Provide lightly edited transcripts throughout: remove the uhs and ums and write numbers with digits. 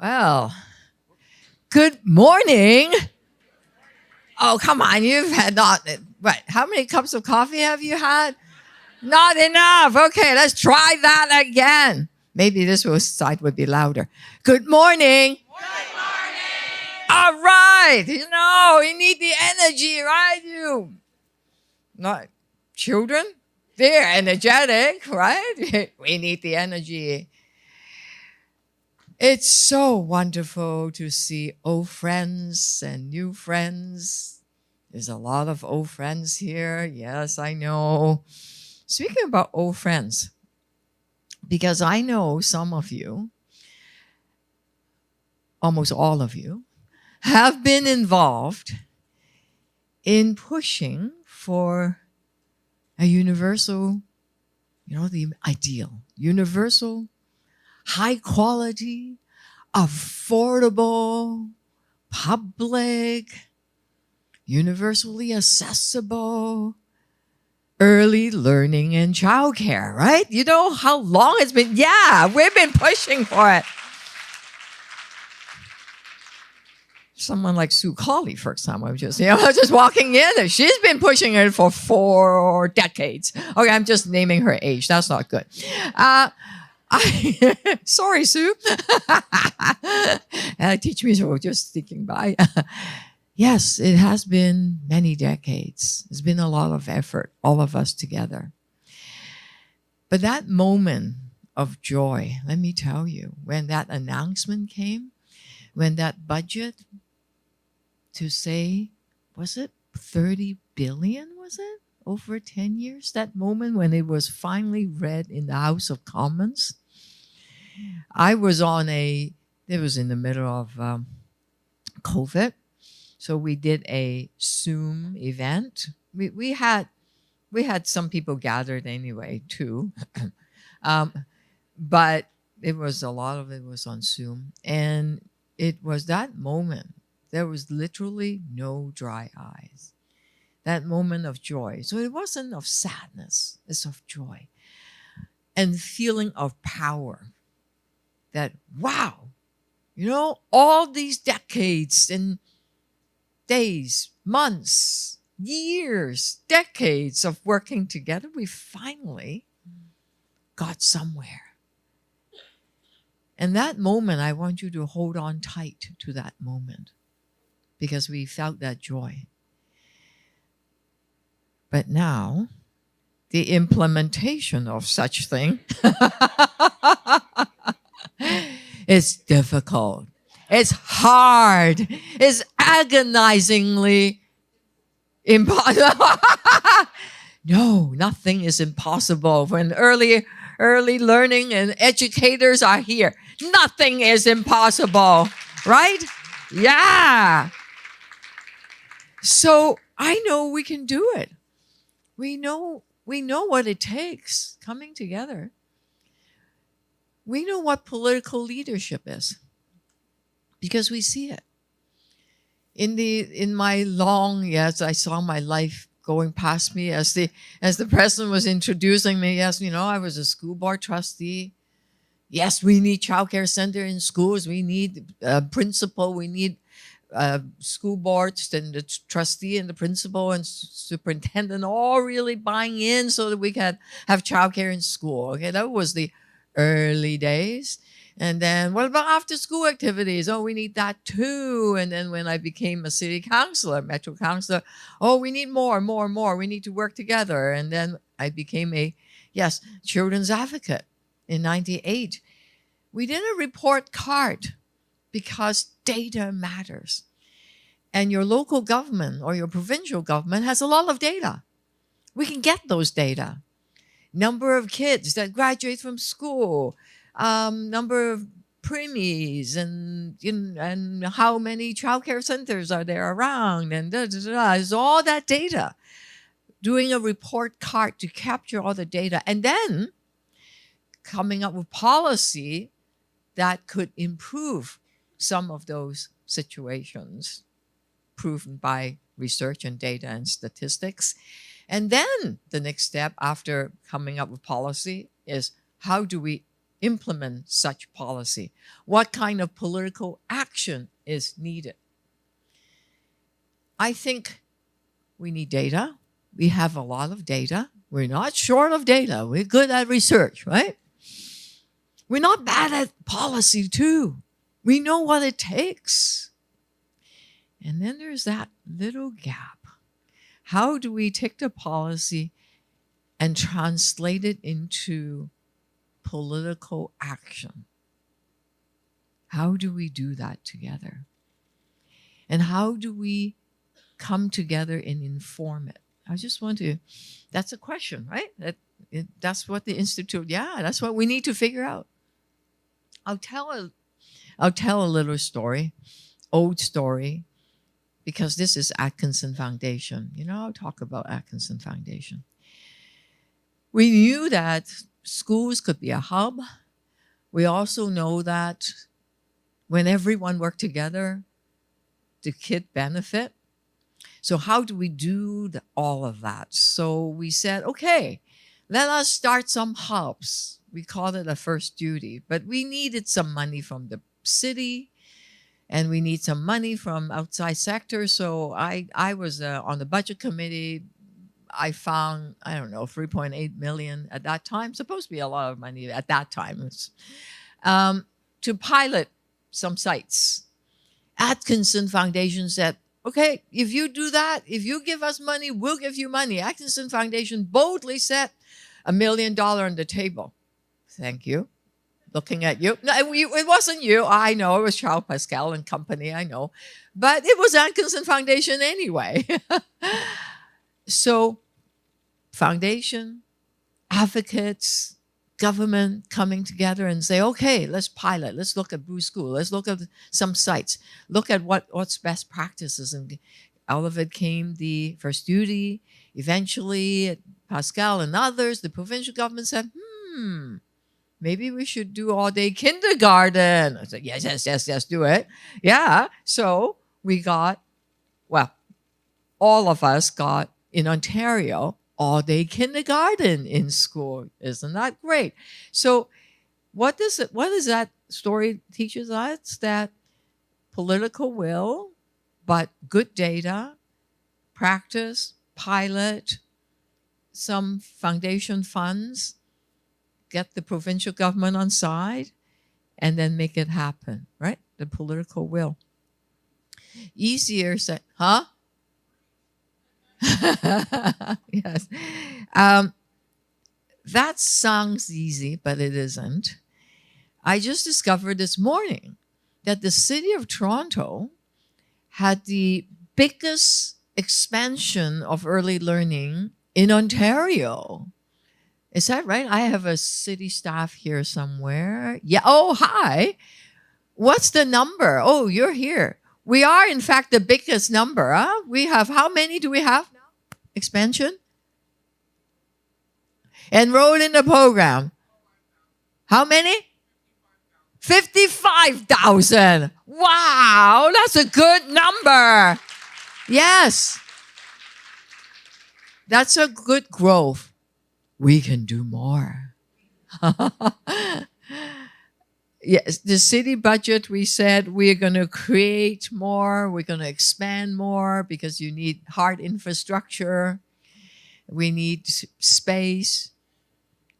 Well, good morning. Oh, come on. You've had not, what, how many cups of coffee have you had? Not enough. Okay, let's try that again. Maybe side would be louder. Good morning. All right. We need the energy, right? You, not children. They're energetic, right? We need the energy. It's so wonderful to see old friends and new friends. There's a lot of old friends here. Yes, I know. Speaking about old friends, because I know some of you, almost all of you, have been involved in pushing for a universal, the ideal, universal, high quality, affordable, public, universally accessible early learning and childcare, right? You know how long it's been? Yeah, we've been pushing for it. Someone like Sue Colley, for example, just walking in, and she's been pushing it for 4 decades. Okay, I'm just naming her age. That's not good. Sorry, Sue. Teach me so just sticking by. Yes, it has been many decades. It's been a lot of effort, all of us together. But that moment of joy, let me tell you, when that announcement came, when that budget to say, was it 30 billion, was it? Over 10 years? That moment when it was finally read in the House of Commons. I was it was in the middle of COVID. So we did a Zoom event. We had some people gathered anyway too, but a lot of it was on Zoom, and it was that moment. There was literally no dry eyes. That moment of joy. So it wasn't of sadness; it's of joy, and feeling of power. That wow, all these decades and days, months, years, decades of working together, we finally got somewhere. And that moment, I want you to hold on tight to that moment because we felt that joy. But now, the implementation of such thing is difficult. It's hard. It's agonizingly impossible. No, nothing is impossible when early learning and educators are here. Nothing is impossible, right? Yeah. So I know we can do it. We know what it takes coming together. We know what political leadership is because we see it. In my long, yes, I saw my life going past me as the president was introducing me. Yes, I was a school board trustee. Yes, we need childcare center in schools. We need a principal. We need school boards and the trustee and the principal and superintendent all really buying in so that we can have childcare in school. Okay, that was the early days. And then what about after school activities? Oh, we need that too. And then when I became a city councilor, metro councilor, oh, we need more. We need to work together. And then I became children's advocate in 98. We did a report card because data matters. And your local government or your provincial government has a lot of data. We can get those data. Number of kids that graduate from school, number of preemies, and how many childcare centers are there around, and There's all that data. Doing a report card to capture all the data, and then coming up with policy that could improve some of those situations, proven by research and data and statistics. And then the next step after coming up with policy is how do we implement such policy? What kind of political action is needed? I think we need data. We have a lot of data. We're not short of data. We're good at research, right? We're not bad at policy, too. We know what it takes. And then there's that little gap. How do we take the policy and translate it into political action? How do we do that together? And how do we come together and inform it? I just want to, that's a question, right? That's what the Institute, that's what we need to figure out. I'll tell a little story, old story, because this is Atkinson Foundation. I'll talk about Atkinson Foundation. We knew that schools could be a hub. We also know that when everyone worked together, the kid benefit. So how do we do all of that? So we said, okay, let us start some hubs. We called it a first duty, but we needed some money from the city and we need some money from outside sectors. So I was on the budget committee. I found, I don't know, 3.8 million at that time. Supposed to be a lot of money at that time. To pilot some sites. Atkinson Foundation said, okay, if you do that, if you give us money, we'll give you money. Atkinson Foundation boldly set $1 million on the table. Thank you. Looking at you. No, it wasn't you. I know. It was Charles Pascal and company. I know. But it was Atkinson Foundation anyway. So, foundation, advocates, government coming together and say, okay, let's pilot. Let's look at Blue School. Let's look at some sites. Look at what's best practices. And out of it came the first duty. Eventually, Pascal and others, the provincial government said, maybe we should do all-day kindergarten. I said, yes, do it. Yeah. So we got, all of us got in Ontario all-day kindergarten in school. Isn't that great? So what does that story teaches us? That political will, but good data, practice, pilot, some foundation funds, get the provincial government on side, and then make it happen, right? The political will. Easier said, huh? Yes. That sounds easy, but it isn't. I just discovered this morning that the city of Toronto had the biggest expansion of early learning in Ontario. Is that right? I have a city staff here somewhere. Yeah. Oh, hi. What's the number? Oh, you're here. We are, in fact, the biggest number. Huh? We have, how many do we have now? Expansion? Enrolled in the program. How many? 55,000. Wow, that's a good number. Yes. That's a good growth. We can do more. Yes, the city budget, we said we're going to create more, we're going to expand more because you need hard infrastructure, we need space,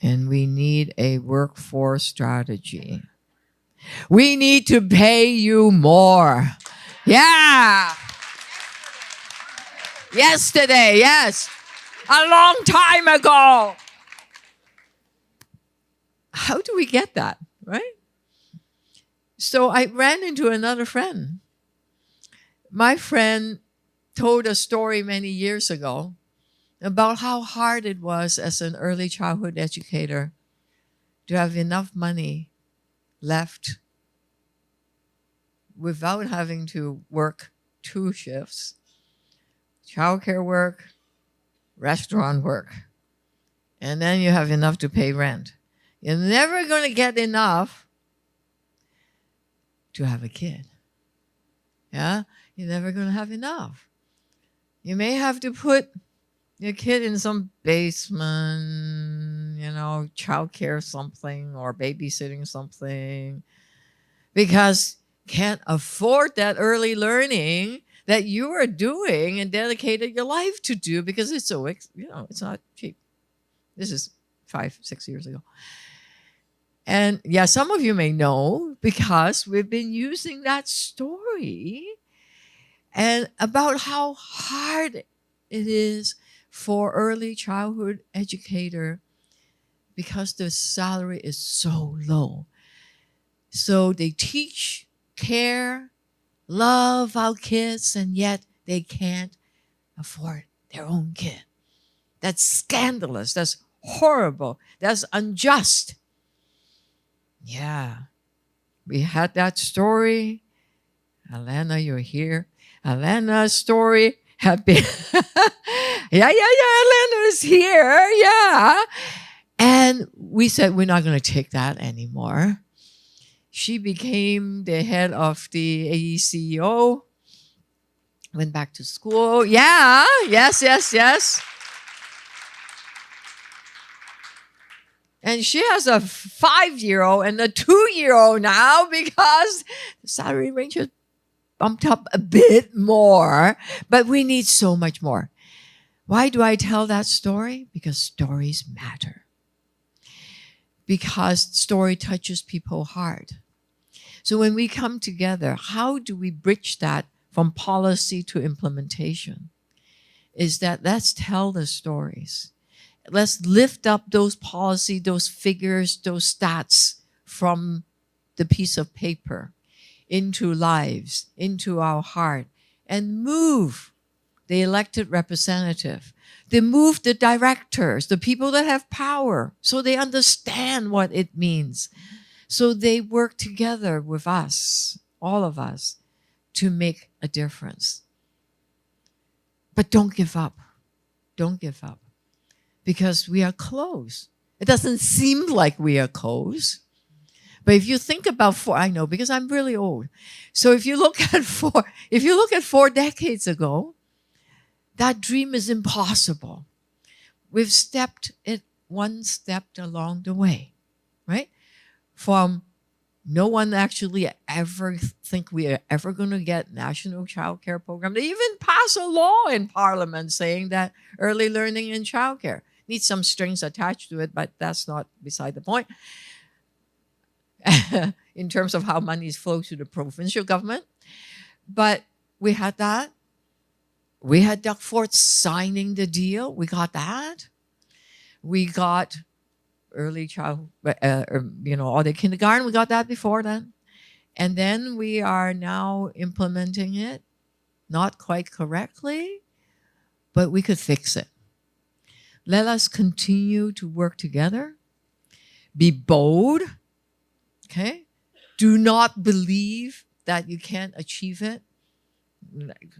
and we need a workforce strategy. We need to pay you more. Yeah. Yesterday, yes. A long time ago. How do we get that, right? So I ran into another friend. My friend told a story many years ago about how hard it was as an early childhood educator to have enough money left without having to work 2 shifts, childcare work, restaurant work, and then you have enough to pay rent. You're never going to get enough to have a kid. Yeah? You're never going to have enough. You may have to put your kid in some basement, childcare something or babysitting something, because can't afford that early learning that you are doing and dedicated your life to do, because it's so, it's not cheap. This is 5-6 years ago. And yeah, some of you may know because we've been using that story and about how hard it is for early childhood educator because the salary is so low. So they teach, care, love our kids, and yet they can't afford their own kid. That's scandalous. That's horrible. That's unjust. Yeah. We had that story. Alana, you're here. Alana's story had been yeah, Alana's here. Yeah. And we said we're not going to take that anymore. She became the head of the AECO, went back to school. Yeah, yes. And she has a 5-year-old and a 2-year-old now because the salary range has bumped up a bit more, but we need so much more. Why do I tell that story? Because stories matter. Because story touches people's heart. So when we come together, how do we bridge that from policy to implementation? Is that let's tell the stories. Let's lift up those policy, those figures, those stats from the piece of paper into lives, into our heart, and move the elected representative. They move the directors, the people that have power, so they understand what it means. So they work together with us, all of us, to make a difference. But don't give up. Don't give up. Because we are close. It doesn't seem like we are close. But if you think about I know because I'm really old. So if you look at 4 decades ago, that dream is impossible. We've stepped it one step along the way, right? From no one actually ever think we are ever going to get national child care program. They even pass a law in Parliament saying that early learning in child care needs some strings attached to it, but that's not beside the point. In terms of how monies flow to the provincial government. But we had that. We had Doug Ford signing the deal. We got that. We got early child, all the kindergarten. We got that before then. And then we are now implementing it, not quite correctly, but we could fix it. Let us continue to work together. Be bold. Okay? Do not believe that you can't achieve it.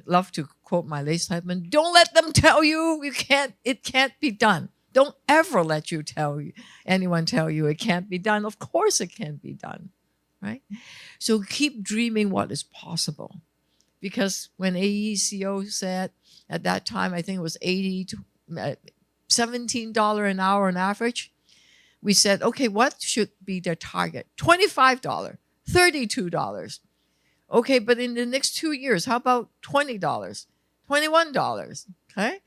Love to quote my late husband, don't let them tell you it can't be done. Don't ever let anyone tell you it can't be done. Of course it can be done, right? So keep dreaming what is possible. Because when AECO said at that time, I think it was $17 an hour on average, we said, okay, what should be the target? $25, $32. Okay, but in the next 2 years, how about $20, $21? Okay?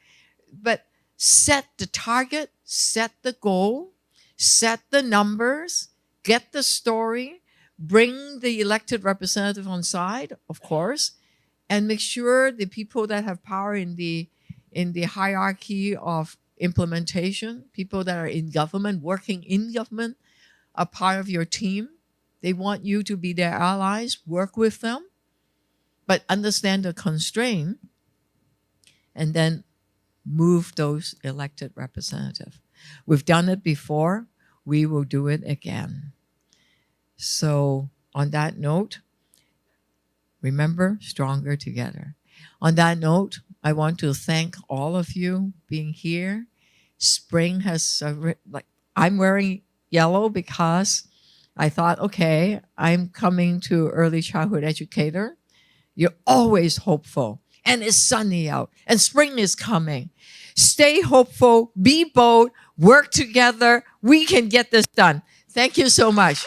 But set the target, set the goal, set the numbers, get the story, bring the elected representative on side, of course, and make sure the people that have power in the hierarchy of implementation, people that are in government, working in government, are part of your team. They want you to be their allies, work with them, but understand the constraint, and then move those elected representatives. We've done it before. We will do it again. So on that note, remember, stronger together. On that note, I want to thank all of you being here. Spring has, I'm wearing yellow because I thought, okay, I'm coming to early childhood educator. You're always hopeful. and it's sunny out, and spring is coming. Stay hopeful, be bold, work together. We can get this done. Thank you so much.